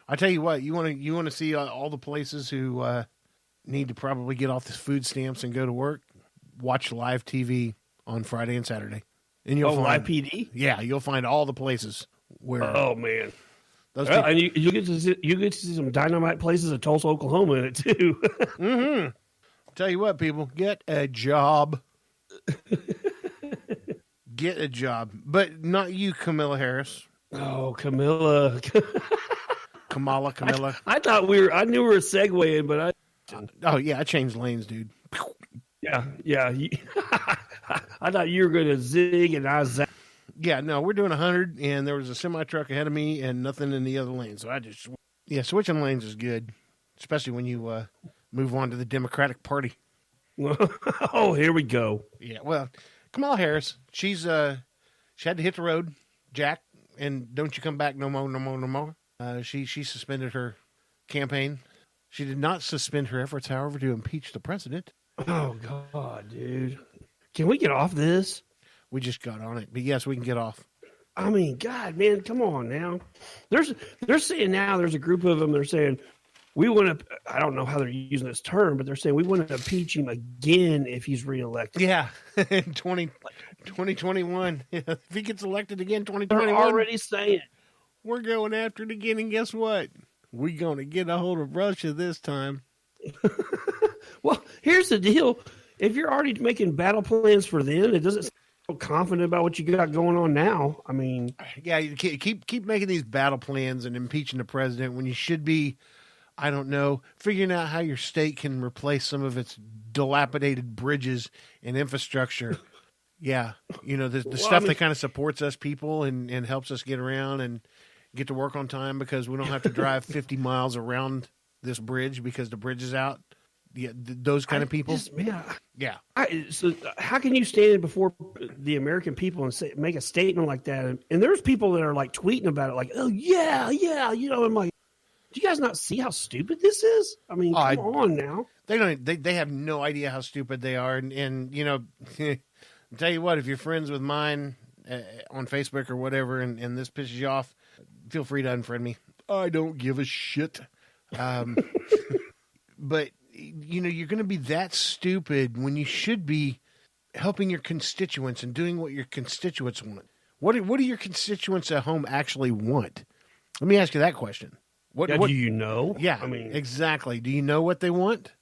I tell you what, you want to see all the places who need to probably get off the food stamps and go to work. Watch live TV on Friday and Saturday, and you'll find live PD. Yeah, you'll find all the places where. Oh man, those people, and you get to see some dynamite places in Tulsa, Oklahoma in it too. Mm-hmm. Tell you what, people, get a job. Get a job, but not you, Camilla Harris. Oh, Camilla. Camilla. I thought I knew we were segueing, but Oh yeah, I changed lanes, dude. Yeah. I thought you were going to zig and I zag. Yeah, no, we're doing 100, and there was a semi truck ahead of me, and nothing in the other lane. So switching lanes is good, especially when you move on to the Democratic Party. Oh, here we go. Yeah, well, Kamala Harris, she had to hit the road, Jack, and don't you come back no more. She suspended her campaign. She did not suspend her efforts, however, to impeach the president. Oh, God, dude. Can we get off this? We just got on it, but yes, we can get off. I mean, God, man, come on now. They're saying now there's a group of them. They're saying we want to. I don't know how they're using this term, but they're saying we want to impeach him again if he's reelected. Yeah, in 2021. If he gets elected again, 2021. They're already saying we're going after it again, and guess what? We're going to get a hold of Russia this time. Well, here's the deal. If you're already making battle plans for them, it doesn't sound confident about what you got going on now. I mean, yeah, you keep making these battle plans and impeaching the president when you should be, I don't know, figuring out how your state can replace some of its dilapidated bridges and infrastructure. Yeah, the stuff that kind of supports us people and helps us get around and get to work on time because we don't have to drive 50 miles around this bridge because the bridge is out. Yeah, those kind of people. Yeah. So how can you stand before the American people and make a statement like that? And there's people that are like tweeting about it, like, "Oh yeah." I'm like, do you guys not see how stupid this is? I mean, come on now. They don't. They have no idea how stupid they are. And I'll tell you what, if you're friends with mine on Facebook or whatever, and this pisses you off, feel free to unfriend me. I don't give a shit. But you're going to be that stupid when you should be helping your constituents and doing what your constituents want. What do your constituents at home actually want? Let me ask you that question. What do you know? Yeah, I mean, exactly. Do you know what they want?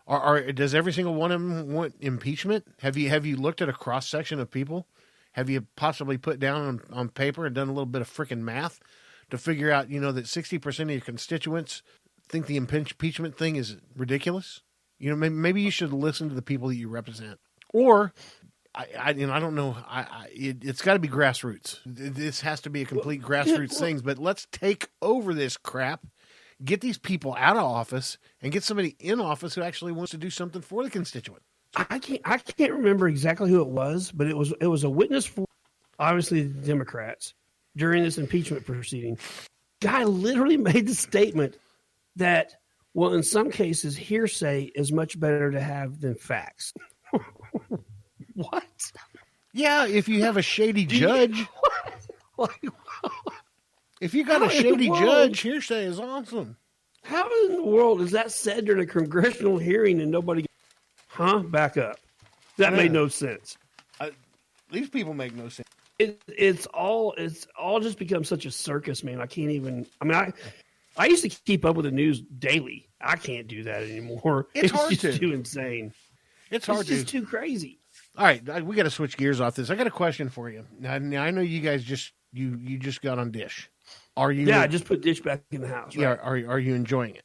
Or does every single one of them want impeachment? Have you looked at a cross section of people? Have you possibly put down on paper and done a little bit of freaking math to figure out, that 60% of your constituents think the impeachment thing is ridiculous? Maybe you should listen to the people that you represent. Or, I don't know. It's got to be grassroots. This has to be a complete grassroots thing. But let's take over this crap, get these people out of office, and get somebody in office who actually wants to do something for the constituent. I can't remember exactly who it was, but it was a witness for obviously the Democrats during this impeachment proceeding. Guy literally made the statement that, well, in some cases, hearsay is much better to have than facts. What? Yeah, if you have a shady judge. If you got a shady judge, hearsay is awesome. How in the world is that said during a congressional hearing and nobody... Back up. That made no sense. These people make no sense. It's all just become such a circus, man. I can't even... I mean, I used to keep up with the news daily. I can't do that anymore. It's hard just too insane. It's just too crazy. All right, we got to switch gears off this. I got a question for you. Now I know you guys just got on Dish. Are you? Yeah, I just put Dish back in the house. Right? Yeah. Are you enjoying it?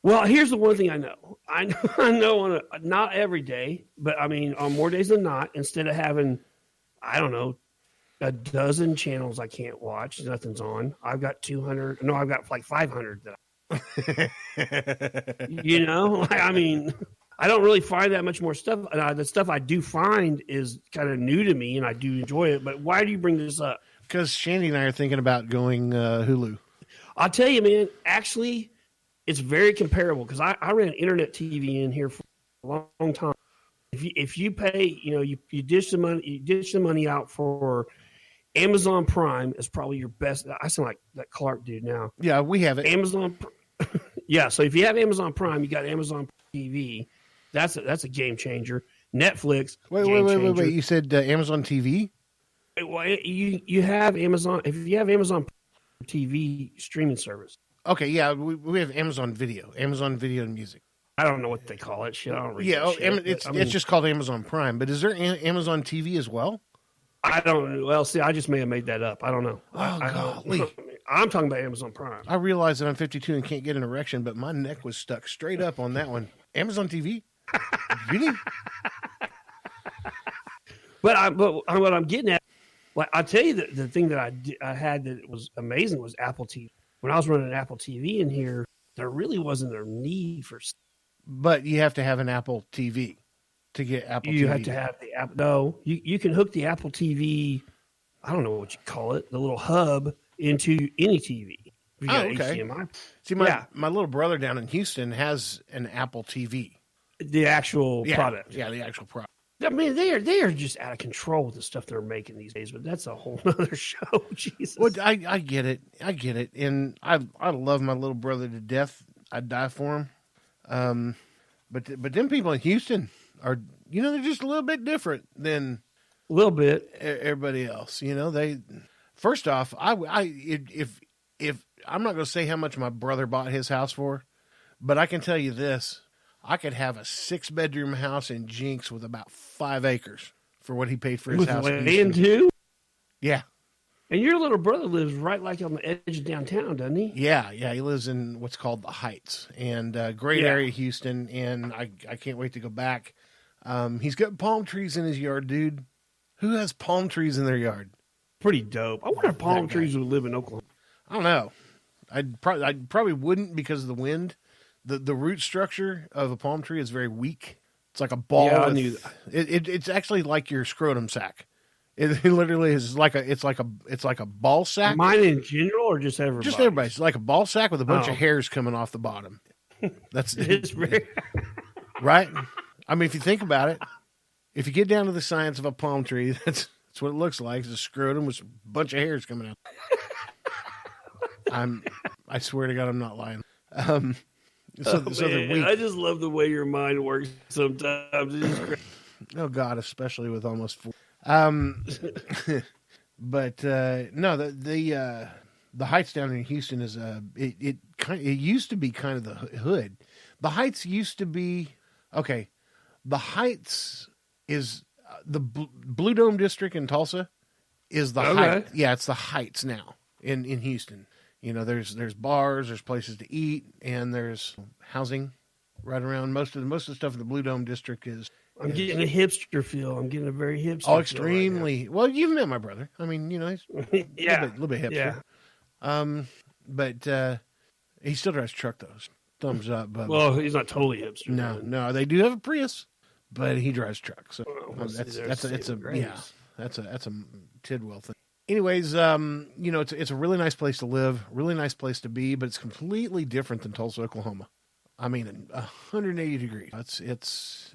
Well, here's the one thing I know. I know not every day, but I mean on more days than not. Instead of having, I don't know, a dozen channels I can't watch, nothing's on. I've got 200. No, I've got like 500. I mean, I don't really find that much more stuff. The stuff I do find is kind of new to me, and I do enjoy it. But why do you bring this up? Because Shandy and I are thinking about going Hulu. I'll tell you, man. Actually, it's very comparable because I ran internet TV in here for a long time. If you pay, you dish the money out for Amazon Prime is probably your best. I sound like that Clark dude now. Yeah, we have it. Amazon. Yeah, so if you have Amazon Prime, you got Amazon TV. That's a game changer. Netflix. Wait. You said Amazon TV? Well, you have Amazon. If you have Amazon TV streaming service. Okay, yeah, we have Amazon Video and Music. I don't know what they call it. Shit, I don't read Yeah, shit, it's just called Amazon Prime. But is there Amazon TV as well? I don't. Well, see, I just may have made that up. I don't know. Oh, golly. I'm talking about Amazon Prime. I realize that I'm 52 and can't get an erection, but my neck was stuck straight up on that one. Amazon TV? Really? But what I'm getting at, like I tell you, the thing that I had that was amazing was Apple TV. When I was running Apple TV in here, there really wasn't a need for. But you have to have an Apple TV to get Apple TV. You have to have the app. No, you can hook the Apple TV. I don't know what you call it, the little hub into any TV. You got okay. HDMI. See, my little brother down in Houston has an Apple TV. The actual product. Yeah, the actual product. I mean, they are just out of control with the stuff they're making these days, but that's a whole other show. Jesus. Well, I get it. And I love my little brother to death. I'd die for him. But them people in Houston are, they're just a little bit different than a little bit everybody else. They first off, if I'm not going to say how much my brother bought his house for, but I can tell you this. I could have a 6-bedroom house in Jinx with about 5 acres for what he paid for his with house. Land too? Yeah. And your little brother lives right like on the edge of downtown, doesn't he? Yeah. He lives in what's called the Heights, and great area, Houston. And I can't wait to go back. He's got palm trees in his yard, dude. Who has palm trees in their yard? Pretty dope. I wonder if palm trees would live in Oklahoma. I don't know. I probably wouldn't because of the wind. The root structure of a palm tree is very weak. It's like a ball. Yeah, I knew that. It's actually like your scrotum sack. It literally is like a ball sack. Mine in general, or just everybody? Just everybody. It's like a ball sack with a bunch of hairs coming off the bottom. That's it's very right. I mean, if you think about it, if you get down to the science of a palm tree, that's what it looks like. It's a scrotum with a bunch of hairs coming out. I swear to God, I'm not lying. So they're weak. I just love the way your mind works sometimes. It's just oh God, especially with almost 4. But no, the Heights down in Houston is it used to be kind of the hood. The Heights used to be okay. The Heights is the Blue Dome district in Tulsa is the Heights. Yeah, it's the Heights now in Houston. There's bars, there's places to eat, and there's housing right around. Most of the stuff in the Blue Dome district is. I'm getting a hipster feel. I'm getting a very hipster. Oh, extremely. Right, well, you've met my brother. I mean, he's a little bit hipster. Yeah. But he still drives truck though. Thumbs up. But well, he's not totally hipster. No, they do have a Prius, but he drives truck. So that's a Tidwell thing. Anyways, it's a really nice place to live, really nice place to be, but it's completely different than Tulsa, Oklahoma. I mean, 180 degrees.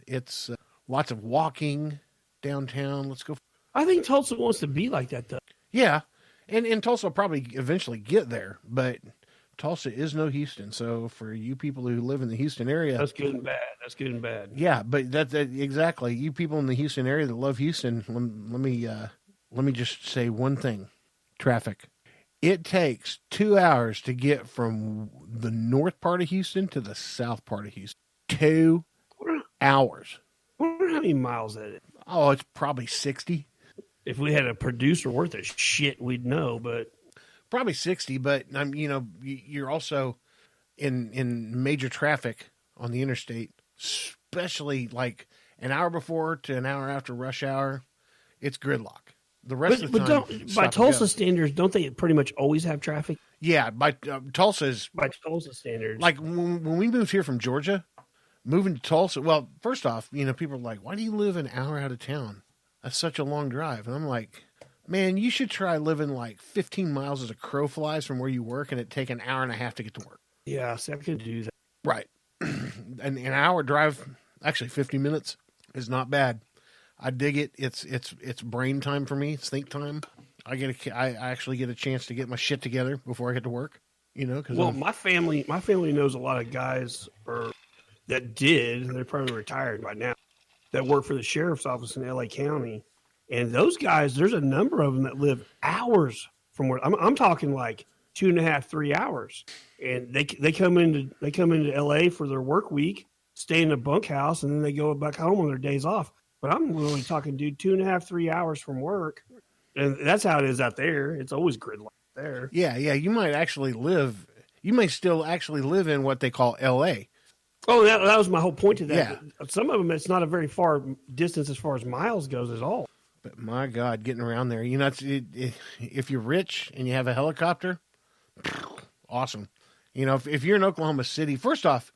It's lots of walking downtown. Let's go. I think Tulsa wants to be like that, though. Yeah, and Tulsa will probably eventually get there, but Tulsa is no Houston. So for you people who live in the Houston area, that's good and bad. Yeah, but that exactly. You people in the Houston area that love Houston, let me just say one thing. Traffic. It takes 2 hours to get from the north part of Houston to the south part of Houston. 2 hours. I wonder how many miles that is. Oh, it's probably 60. If we had a producer worth of shit, we'd know, but... Probably 60, but, you're also in major traffic on the interstate, especially like an hour before to an hour after rush hour. It's gridlock. The rest of the time, by Tulsa standards, don't they pretty much always have traffic? Yeah, by Tulsa's. By Tulsa standards, like when we moved here from Georgia, moving to Tulsa. Well, first off, people are like, "Why do you live an hour out of town? That's such a long drive." And I'm like, "Man, you should try living like 15 miles as a crow flies from where you work, and it take an hour and a half to get to work." Yeah, so I could do that. Right, an hour drive, actually 50 minutes is not bad. I dig it. It's brain time for me. It's think time. I actually get a chance to get my shit together before I get to work. Because my family knows a lot of guys that did. They're probably retired by now. That work for the sheriff's office in L.A. County, and those guys, there's a number of them that live hours from where I'm talking like 2.5, 3 hours, and they come into L.A. for their work week, stay in a bunkhouse, and then they go back home on their days off. But I'm literally talking, dude, 2.5, 3 hours from work, and that's how it is out there. It's always gridlock there. Yeah. You may still actually live in what they call L.A. Oh, that was my whole point to that. Yeah. Some of them, it's not a very far distance as far as miles goes at all. But my God, getting around there, if you're rich and you have a helicopter, awesome. If you're in Oklahoma City, first off,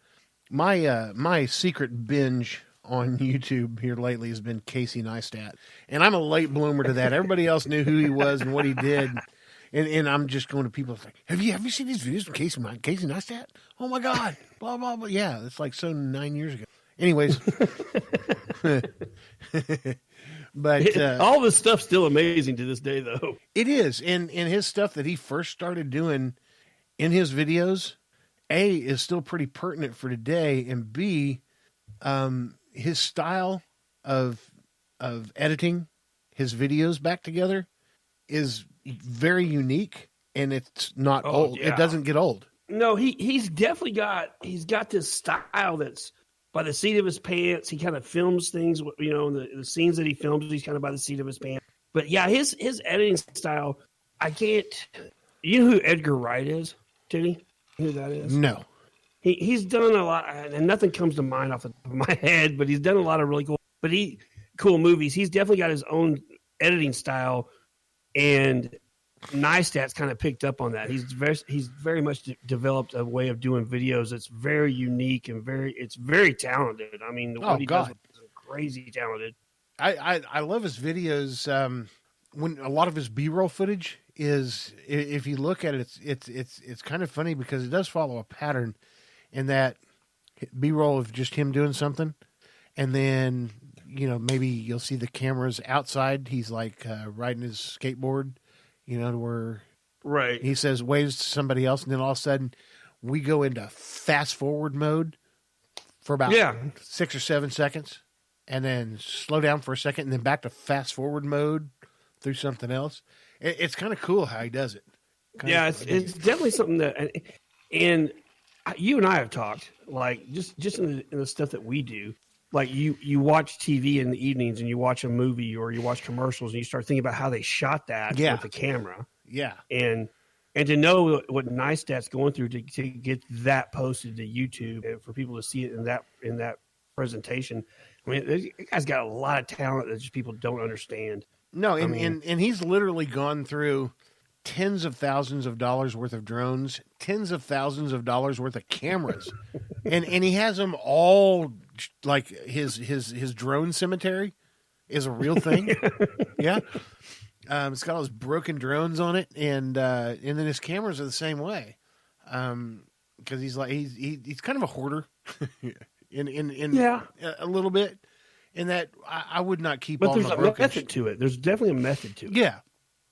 my secret binge on YouTube here lately has been Casey Neistat, and I'm a late bloomer to that. Everybody else knew who he was and what he did. And I'm just going to people like, have you seen these videos of Casey Neistat? Oh my God, blah blah blah. Yeah, it's like 9 years ago. Anyways, but all this stuff's still amazing to this day, though. It is, and his stuff that he first started doing in his videos, A, is still pretty pertinent for today, and B, his style of editing his videos back together is very unique, and it's not old. Yeah. It doesn't get old. No, he's definitely got this style that's by the seat of his pants. He kind of films things, the scenes that he films, he's kind of by the seat of his pants. But yeah, his editing style, I can't. You know who Edgar Wright is, Tiddy? You know who that is? No. He's done a lot, and nothing comes to mind off the top of my head, but he's done a lot of really cool movies. He's definitely got his own editing style, and Neistat's kind of picked up on that. He's very much developed a way of doing videos that's very unique and it's very talented. I mean, what he does is crazy talented. I love his videos. When a lot of his B-roll footage is, if you look at it, it's kind of funny because it does follow a pattern in that B-roll of just him doing something, and then maybe you'll see the cameras outside. He's like riding his skateboard, where right he says waves to somebody else, and then all of a sudden we go into fast forward mode for about 6 or 7 seconds, and then slow down for a second, and then back to fast forward mode through something else. It's kind of cool how he does it. It's definitely something that, and you and I have talked, like just in the stuff that we do. Like you watch TV in the evenings and you watch a movie or you watch commercials and you start thinking about how they shot that with the camera. Yeah. And to know what Neistat's going through to get that posted to YouTube and for people to see it in that presentation. I mean, this guy's got a lot of talent that just people don't understand. No, and he's literally gone through tens of thousands of dollars worth of drones, tens of thousands of dollars worth of cameras, and he has them all. Like his drone cemetery is a real thing. Yeah, it's got all those broken drones on it, and then his cameras are the same way. Because he's kind of a hoarder, in a little bit. In that I would not keep all my broken. But there's a method to it. There's definitely a method to it. Yeah,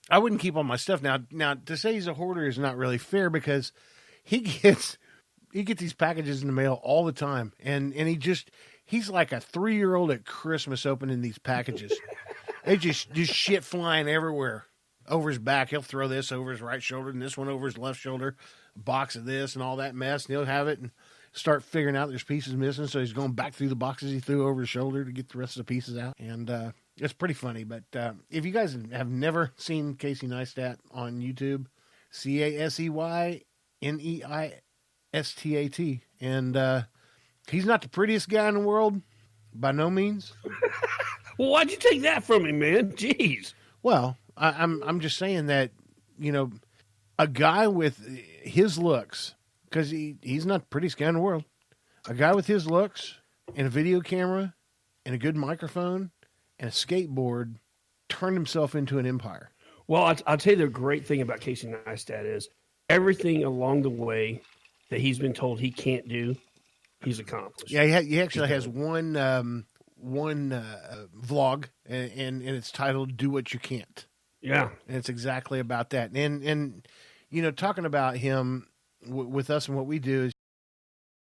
I wouldn't keep all my stuff. Now to say he's a hoarder is not really fair because he gets these packages in the mail all the time, and he's like a 3-year-old at Christmas opening these packages. They just shit flying everywhere over his back. He'll throw this over his right shoulder and this one over his left shoulder, a box of this and all that mess, and he'll have it and start figuring out there's pieces missing, so he's going back through the boxes he threw over his shoulder to get the rest of the pieces out, and it's pretty funny. But if you guys have never seen Casey Neistat on YouTube, CASEYNEISTAT, and he's not the prettiest guy in the world, by no means. Well, why'd you take that from him, man? Jeez. Well, I'm just saying that a guy with his looks, because he's not the prettiest guy in the world, a guy with his looks and a video camera and a good microphone and a skateboard turned himself into an empire. Well, I'll tell you the great thing about Casey Neistat is everything along the way that he's been told he can't do, he's accomplished. Yeah, he actually has one vlog, and it's titled "Do What You Can't." Yeah. And it's exactly about that. And talking about him with us and what we do is